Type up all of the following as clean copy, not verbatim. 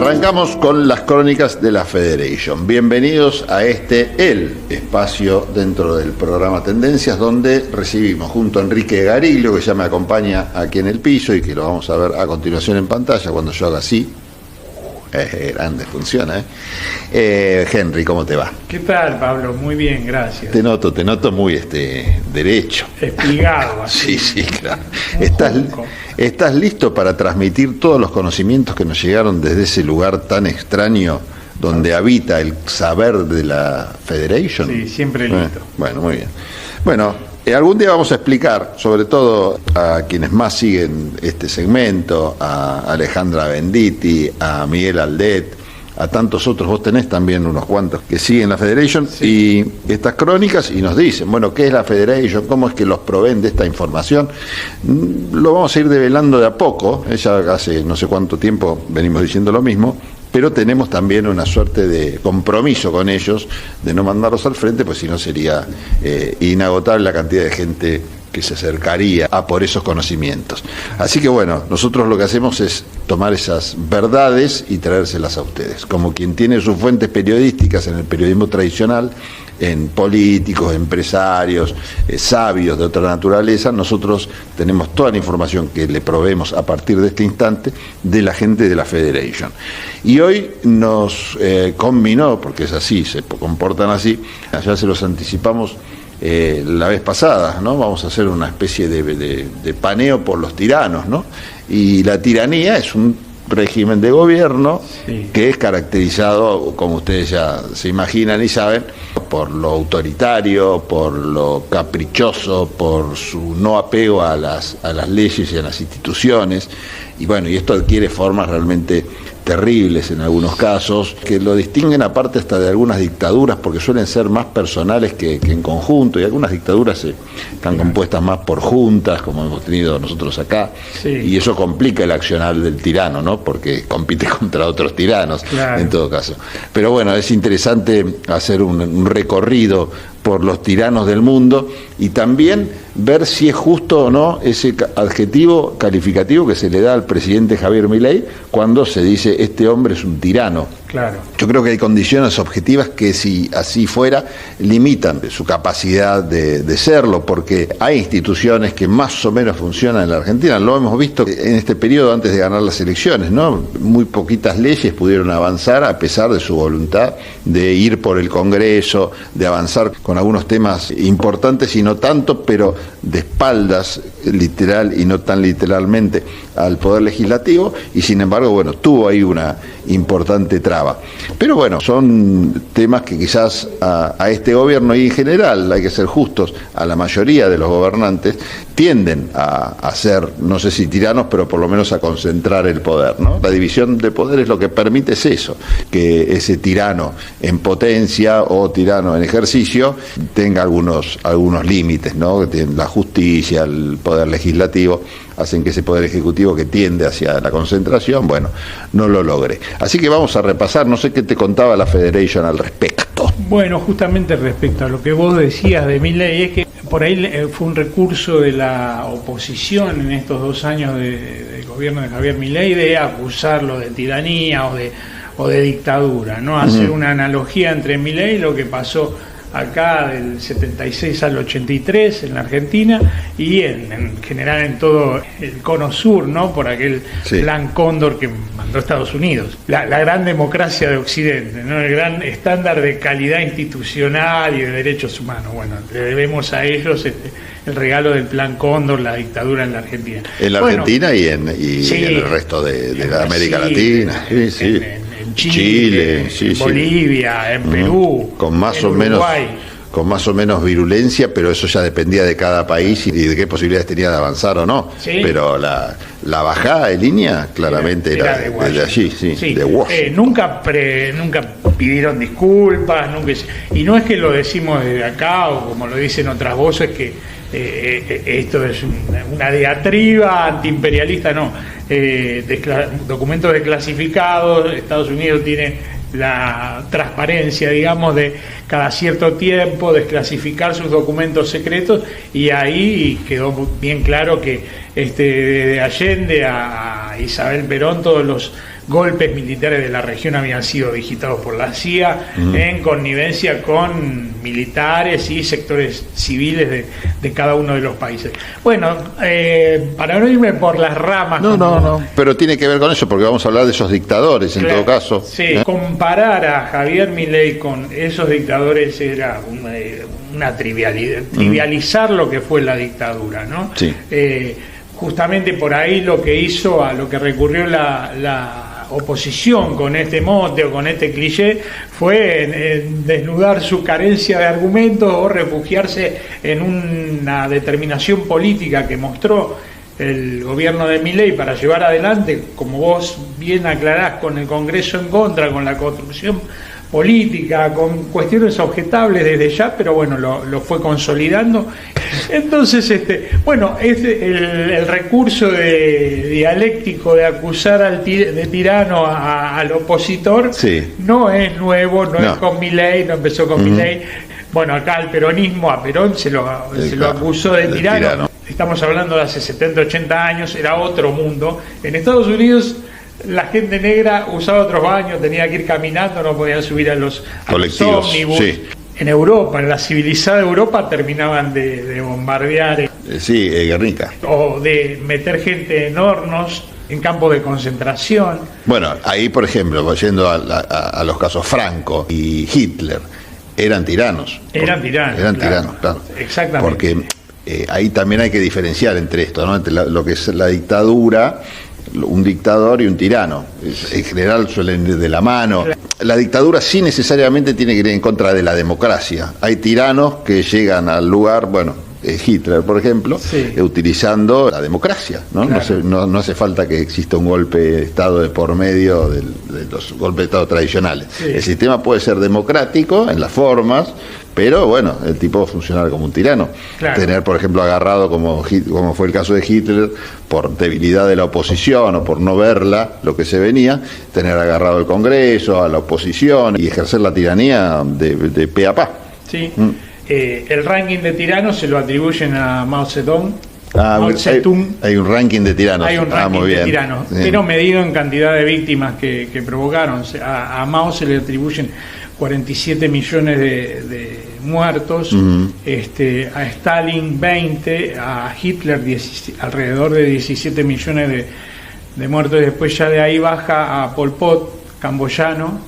Arrancamos con las crónicas de la Federation. Bienvenidos a el espacio dentro del programa Tendencias, donde recibimos junto a Enrique Garillo, que ya me acompaña aquí en el piso y que lo vamos a ver a continuación en pantalla cuando yo haga así. Grande, funciona, Henry, ¿cómo te va? ¿Qué tal, Pablo? Muy bien, gracias. Te noto muy derecho. Espigado, así. Sí, claro. ¿Estás listo para transmitir todos los conocimientos que nos llegaron desde ese lugar tan extraño donde habita el saber de la Federation? Sí, siempre listo. Bueno, muy bien. Bueno, algún día vamos a explicar, sobre todo a quienes más siguen este segmento, a Alejandra Venditti, a Miguel Aldet, a tantos otros. Vos tenés también unos cuantos que siguen la Federation, sí. Y estas crónicas y nos dicen, bueno, ¿qué es la Federation? ¿Cómo es que los proveen de esta información? Lo vamos a ir develando de a poco. Ya hace no sé cuánto tiempo venimos diciendo lo mismo, pero tenemos también una suerte de compromiso con ellos, de no mandarlos al frente, pues si no sería inagotable la cantidad de gente que se acercaría a por esos conocimientos. Así que bueno, nosotros lo que hacemos es tomar esas verdades y traérselas a ustedes. Como quien tiene sus fuentes periodísticas en el periodismo tradicional, en políticos, empresarios, sabios de otra naturaleza, nosotros tenemos toda la información que le proveemos a partir de este instante de la gente de la Federation. Y hoy nos combinó, porque es así, se comportan así, ya se los anticipamos la vez pasada, ¿no? Vamos a hacer una especie de paneo por los tiranos, ¿no? Y la tiranía es un régimen de gobierno, sí, que es caracterizado, como ustedes ya se imaginan y saben, por lo autoritario, por lo caprichoso, por su no apego a las leyes y a las instituciones. Y bueno, y esto adquiere formas realmente terribles en algunos casos, que lo distinguen aparte hasta de algunas dictaduras, porque suelen ser más personales que en conjunto, y algunas dictaduras están compuestas más por juntas, como hemos tenido nosotros acá, sí, y eso complica el accionar del tirano, ¿no? Porque compite contra otros tiranos, claro, en todo caso. Pero bueno, es interesante hacer un recorrido por los tiranos del mundo y también ver si es justo o no ese adjetivo calificativo que se le da al presidente Javier Milei cuando se dice este hombre es un tirano. Claro. Yo creo que hay condiciones objetivas que, si así fuera, limitan su capacidad de serlo, porque hay instituciones que más o menos funcionan en la Argentina. Lo hemos visto en este periodo antes de ganar las elecciones, ¿no? Muy poquitas leyes pudieron avanzar a pesar de su voluntad de ir por el Congreso, de avanzar con algunos temas importantes y no tanto, pero de espaldas, literal y no tan literalmente, al Poder Legislativo, y sin embargo, bueno, tuvo ahí una importante traba. Pero bueno, son temas que quizás a este gobierno y en general, hay que ser justos, a la mayoría de los gobernantes tienden a ser, no sé si tiranos, pero por lo menos a concentrar el poder, ¿no? La división de poderes lo que permite es eso, que ese tirano en potencia o tirano en ejercicio tenga algunos límites, ¿no? La justicia, el poder legislativo hacen que ese poder ejecutivo que tiende hacia la concentración, bueno, no lo logre. Así que vamos a repasar, no sé qué te contaba la Federation al respecto. Bueno, justamente respecto a lo que vos decías de Milei, es que por ahí fue un recurso de la oposición en estos 2 años del gobierno de Javier Milei de acusarlo de tiranía o de dictadura, ¿no? Hacer una analogía entre Milei y lo que pasó acá del 76 al 83 en la Argentina y en general en todo el cono sur, ¿no? Por aquel plan Cóndor que mandó Estados Unidos. La gran democracia de Occidente, ¿no? El gran estándar de calidad institucional y de derechos humanos. Bueno, le debemos a ellos el regalo del plan Cóndor, la dictadura en la Argentina. En la Argentina y en el resto de la América Latina. Sí. En Chile, Bolivia, en Perú, con más o menos virulencia, pero eso ya dependía de cada país y de qué posibilidades tenía de avanzar o no. Sí. Pero la bajada de línea claramente era de allí, de Washington. Nunca pidieron disculpas, y no es que lo decimos desde acá o como lo dicen otras voces que esto es una diatriba antiimperialista, no. Documentos desclasificados, Estados Unidos tiene la transparencia, digamos, de cada cierto tiempo desclasificar sus documentos secretos, y ahí quedó bien claro que desde Allende a Isabel Perón todos los golpes militares de la región habían sido digitados por la CIA en connivencia con militares y sectores civiles de cada uno de los países. Bueno, para no irme por las ramas... No, pero tiene que ver con eso, porque vamos a hablar de esos dictadores, en todo caso. Sí, comparar a Javier Milei con esos dictadores era una trivialidad, trivializar lo que fue la dictadura, ¿no? Sí. Justamente por ahí lo que hizo, a lo que recurrió la oposición con este mote o con este cliché, fue desnudar su carencia de argumentos o refugiarse en una determinación política que mostró el gobierno de Milei para llevar adelante, como vos bien aclarás, con el Congreso en contra, con la construcción política, con cuestiones objetables desde ya, pero bueno, lo fue consolidando. Entonces, el recurso dialéctico de acusar de tirano al opositor, sí, no es nuevo, no es con Milei, no empezó con Milei. Bueno, acá el peronismo, a Perón se lo acusó de tirano. Estamos hablando de hace 70, 80 años, era otro mundo. En Estados Unidos la gente negra usaba otros baños, tenía que ir caminando, no podían subir a los ómnibus. Sí. En Europa, en la civilizada Europa, terminaban de bombardear. Guernica. O de meter gente en hornos, en campos de concentración. Bueno, ahí, por ejemplo, yendo a los casos Franco y Hitler, eran tiranos. Eran tiranos, claro. Exactamente. Porque ahí también hay que diferenciar entre esto, ¿no? Entre lo que es la dictadura, un dictador y un tirano. En general suelen ir de la mano. La dictadura sí necesariamente tiene que ir en contra de la democracia. Hay tiranos que llegan al lugar, bueno, Hitler, por ejemplo, utilizando la democracia, ¿no? Claro. No hace falta que exista un golpe de Estado de por medio de los golpes de Estado tradicionales. Sí. El sistema puede ser democrático en las formas, pero bueno, el tipo va a funcionar como un tirano. Claro. Tener, por ejemplo, agarrado, como fue el caso de Hitler, por debilidad de la oposición o por no verla, lo que se venía, tener agarrado el Congreso, a la oposición y ejercer la tiranía de pe a pa. Sí. El ranking de tiranos se lo atribuyen a Mao Zedong. Hay un ranking de tiranos. Hay un ranking de tiranos, pero medido en cantidad de víctimas que provocaron. A Mao se le atribuyen 47 millones de muertos, a Stalin 20, a Hitler alrededor de 17 millones de muertos. Después ya de ahí baja a Pol Pot, camboyano,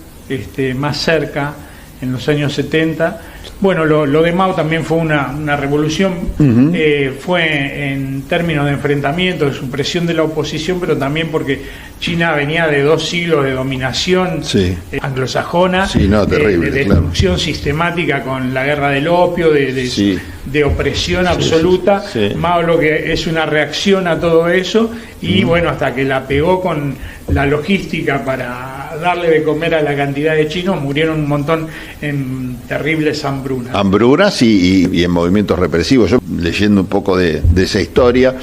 más cerca, en los años 70. Bueno, lo de Mao también fue una revolución, fue en términos de enfrentamiento, de supresión de la oposición, pero también porque China venía de 2 siglos de dominación anglosajona, terrible, de destrucción sistemática con la guerra del opio, de opresión absoluta. Mao lo que es una reacción a todo eso y bueno, hasta que la pegó con la logística para darle de comer a la cantidad de chinos, murieron un montón en terribles hambrunas y en movimientos represivos. Yo, leyendo un poco de esa historia,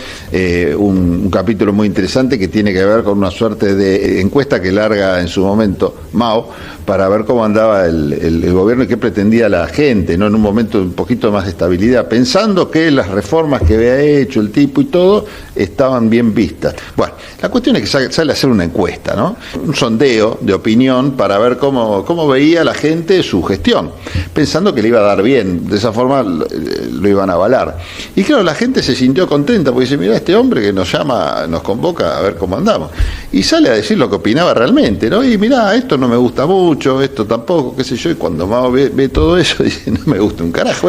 un capítulo muy interesante que tiene que ver con una suerte de encuesta que larga en su momento Mao para ver cómo andaba el gobierno y qué pretendía la gente, ¿no? En un momento un poquito más de estabilidad, pensando que las reformas que había hecho el tipo y todo estaban bien vistas. Bueno, la cuestión es que sale a hacer una encuesta, ¿no? Un sondeo de opinión para ver cómo veía la gente su gestión, pensando que le iba a dar bien, de esa forma lo iban a avalar. Y claro, la gente se sintió contenta porque dice, mira, este hombre que nos llama, nos convoca a ver cómo andamos. Y sale a decir lo que opinaba realmente, ¿no? Y mirá, esto no me gusta mucho, esto tampoco, qué sé yo. Y cuando Mao ve todo eso, dice, no me gusta un carajo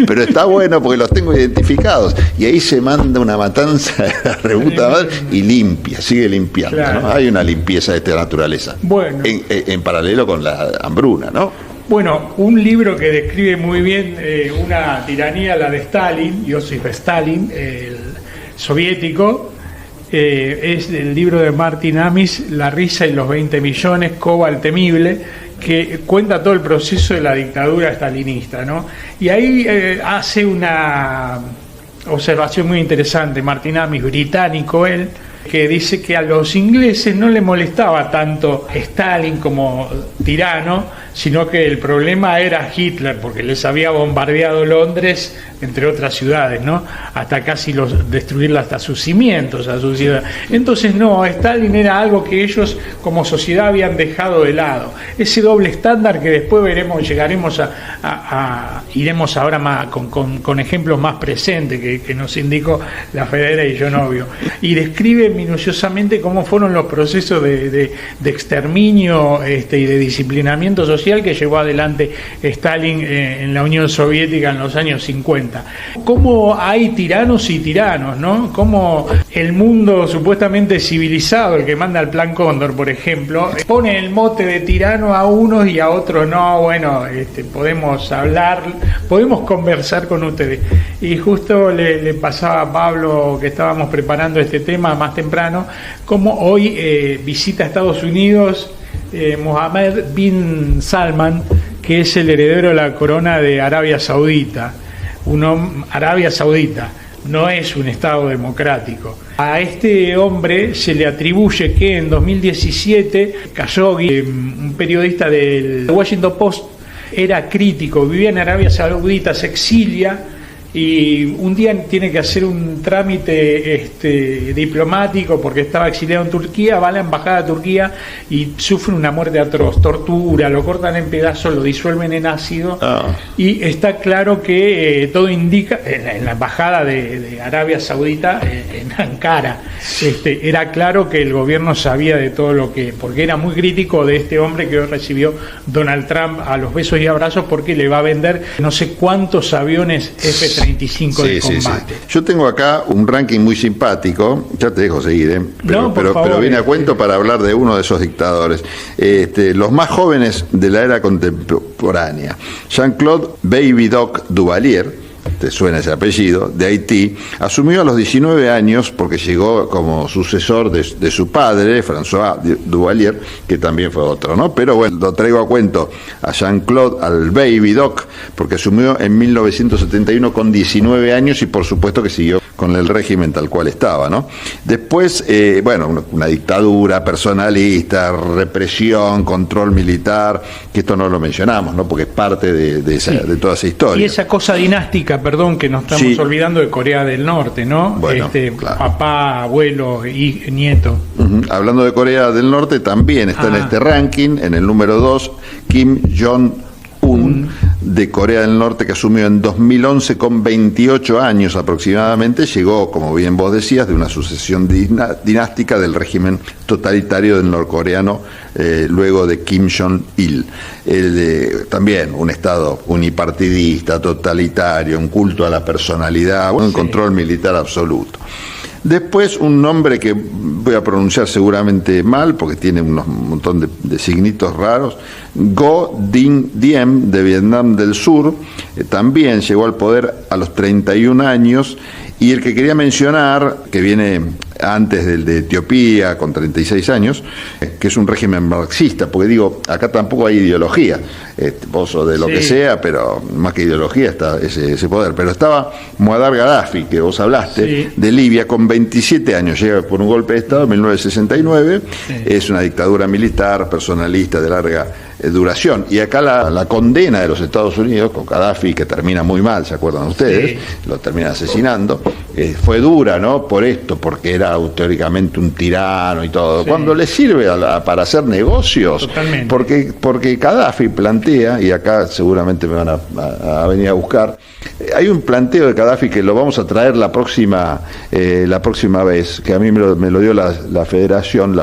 pero está bueno porque los tengo identificados. Y ahí se manda una matanza de la reputa madre y limpia, sigue limpiando, claro, ¿no? Hay una limpieza de esta naturaleza. Bueno. En paralelo con la hambruna, ¿no? Bueno, un libro que describe muy bien una tiranía, la de Stalin, Joseph Stalin, el soviético, es el libro de Martin Amis, La risa y los 20 millones, Koba el temible, que cuenta todo el proceso de la dictadura stalinista, ¿no? Y ahí hace una observación muy interesante, Martin Amis, británico él, que dice que a los ingleses no le molestaba tanto Stalin como tirano, sino que el problema era Hitler, porque les había bombardeado Londres, entre otras ciudades, ¿no? Hasta casi destruirla hasta sus cimientos, a su ciudad. Entonces no, Stalin era algo que ellos como sociedad habían dejado de lado. Ese doble estándar que después veremos, llegaremos iremos ahora más, con ejemplos más presentes que nos indicó la Federación, obvio. Y describe minuciosamente cómo fueron los procesos de exterminio y de disciplinamiento social que llevó adelante Stalin en la Unión Soviética en los años 50. Cómo hay tiranos y tiranos, ¿no? Cómo el mundo supuestamente civilizado, el que manda el Plan Cóndor, por ejemplo, pone el mote de tirano a unos y a otros no. Bueno, podemos hablar, podemos conversar con ustedes. Y justo le pasaba a Pablo, que estábamos preparando este tema más temprano, cómo hoy visita Estados Unidos Mohammed bin Salman, que es el heredero de la corona de Arabia Saudita. Arabia Saudita no es un estado democrático. A este hombre se le atribuye que en 2017 Khashoggi, un periodista del Washington Post, era crítico, vivía en Arabia Saudita, se exilia y un día tiene que hacer un trámite diplomático porque estaba exiliado en Turquía, va a la embajada de Turquía y sufre una muerte atroz, tortura, lo cortan en pedazos, lo disuelven en ácido y está claro que todo indica, en la embajada de Arabia Saudita, en Ankara, era claro que el gobierno sabía de todo lo que, porque era muy crítico de este hombre que hoy recibió Donald Trump a los besos y abrazos porque le va a vender no sé cuántos aviones F-35 de combate. Sí. Yo tengo acá un ranking muy simpático, ya te dejo seguir, pero viene a cuento para hablar de uno de esos dictadores. Los más jóvenes de la era contemporánea. Jean-Claude Baby Doc Duvalier, te suena ese apellido, de Haití, asumió a los 19 años porque llegó como sucesor de su padre, François Duvalier, que también fue otro, ¿no? Pero bueno, lo traigo a cuento a Jean-Claude, al Baby Doc, porque asumió en 1971 con 19 años y por supuesto que siguió con el régimen tal cual estaba, ¿no? Después, una dictadura personalista, represión, control militar, que esto no lo mencionamos, ¿no? Porque es parte de toda esa historia. Y esa cosa dinástica, perdón, que nos estamos olvidando de Corea del Norte, ¿no? Bueno, claro. Papá, abuelo y nieto. Hablando de Corea del Norte, también está en este ranking, en el número 2, Kim Jong-un, de Corea del Norte, que asumió en 2011 con 28 años aproximadamente. Llegó, como bien vos decías, de una sucesión dinástica del régimen totalitario del norcoreano, luego de Kim Jong-il. También un estado unipartidista, totalitario, un culto a la personalidad, un control militar absoluto. Después un nombre que voy a pronunciar seguramente mal porque tiene un montón de signitos raros, Ngo Dinh Diem, de Vietnam del Sur, también llegó al poder a los 31 años, y el que quería mencionar, que viene antes del de Etiopía, con 36 años, que es un régimen marxista, porque digo, acá tampoco hay ideología, vos sos de lo que sea, pero más que ideología está ese poder. Pero estaba Muammar Gaddafi, que vos hablaste, de Libia, con 27 años, llega por un golpe de Estado en 1969, es una dictadura militar, personalista, de larga duración. Y acá la condena de los Estados Unidos con Gaddafi, que termina muy mal, ¿se acuerdan ustedes? Lo termina asesinando. Fue dura, ¿no? Por esto, porque era teóricamente un tirano y todo. Cuando le sirve para hacer negocios, porque Gaddafi plantea, y acá seguramente me van a venir a buscar, hay un planteo de Gaddafi que lo vamos a traer la próxima vez, que a mí me lo dio la Federación.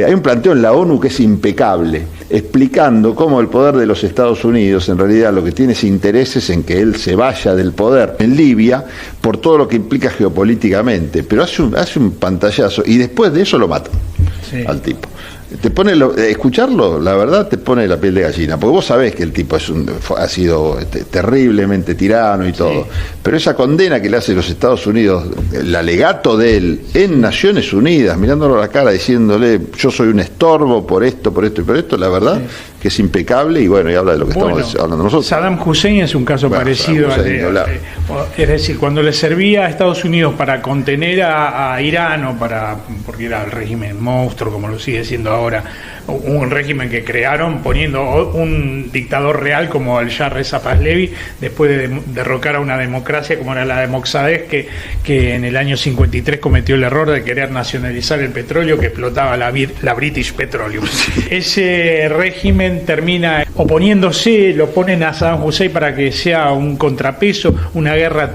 Hay un planteo en la ONU que es impecable, explicando cómo el poder de los Estados Unidos en realidad lo que tiene es intereses en que él se vaya del poder en Libia por todo lo que implica geopolíticamente, pero hace un pantallazo y después de eso lo matan al tipo. te pone escucharlo, la verdad, te pone la piel de gallina, porque vos sabés que el tipo ha sido terriblemente tirano y todo, pero esa condena que le hace los Estados Unidos, el alegato de él en Naciones Unidas, mirándolo a la cara, diciéndole, yo soy un estorbo por esto y por esto, la verdad que es impecable, y bueno, y habla de lo que estamos hablando nosotros. Saddam Hussein es un caso parecido es decir, cuando le servía a Estados Unidos para contener a Irán, porque era el régimen monstruo, como lo sigue siendo ahora, un régimen que crearon poniendo un dictador real como el Shah Reza Pahlavi, después de derrocar a una democracia como era la de Mossadegh, que en el año 53 cometió el error de querer nacionalizar el petróleo que explotaba la British Petroleum. Ese régimen termina oponiéndose, lo ponen a Saddam Hussein para que sea un contrapeso, una guerra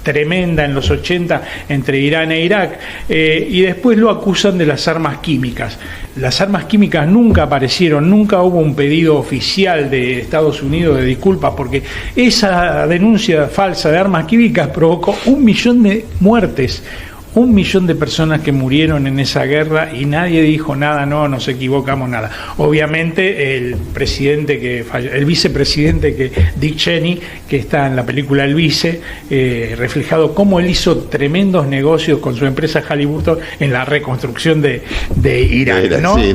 tremenda en los 80 entre Irán e Irak, y después lo acusan de las armas químicas. Las armas químicas nunca aparecieron, nunca hubo un pedido oficial de Estados Unidos de disculpas, porque esa denuncia falsa de armas químicas provocó 1 millón de muertes. 1 millón de personas que murieron en esa guerra y nadie dijo nada, no nos equivocamos, nada. Obviamente el vicepresidente Dick Cheney, que está en la película El Vice, reflejado cómo él hizo tremendos negocios con su empresa Halliburton en la reconstrucción de Irán, ¿no? Sí,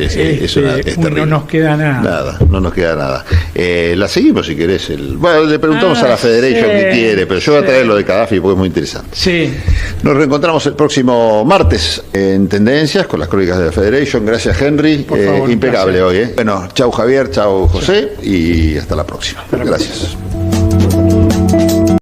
es terrible. No nos queda nada. No nos queda nada. La seguimos si querés. Bueno, le preguntamos a la Federation qué quiere, pero yo voy a traer lo de Gaddafi porque es muy interesante. Sí. Nos reencontramos el próximo martes en Tendencias con las crónicas de la Federation. Gracias, Henry. Por favor, impecable gracias. hoy. Bueno, chau Javier, chau José y hasta la próxima. Gracias.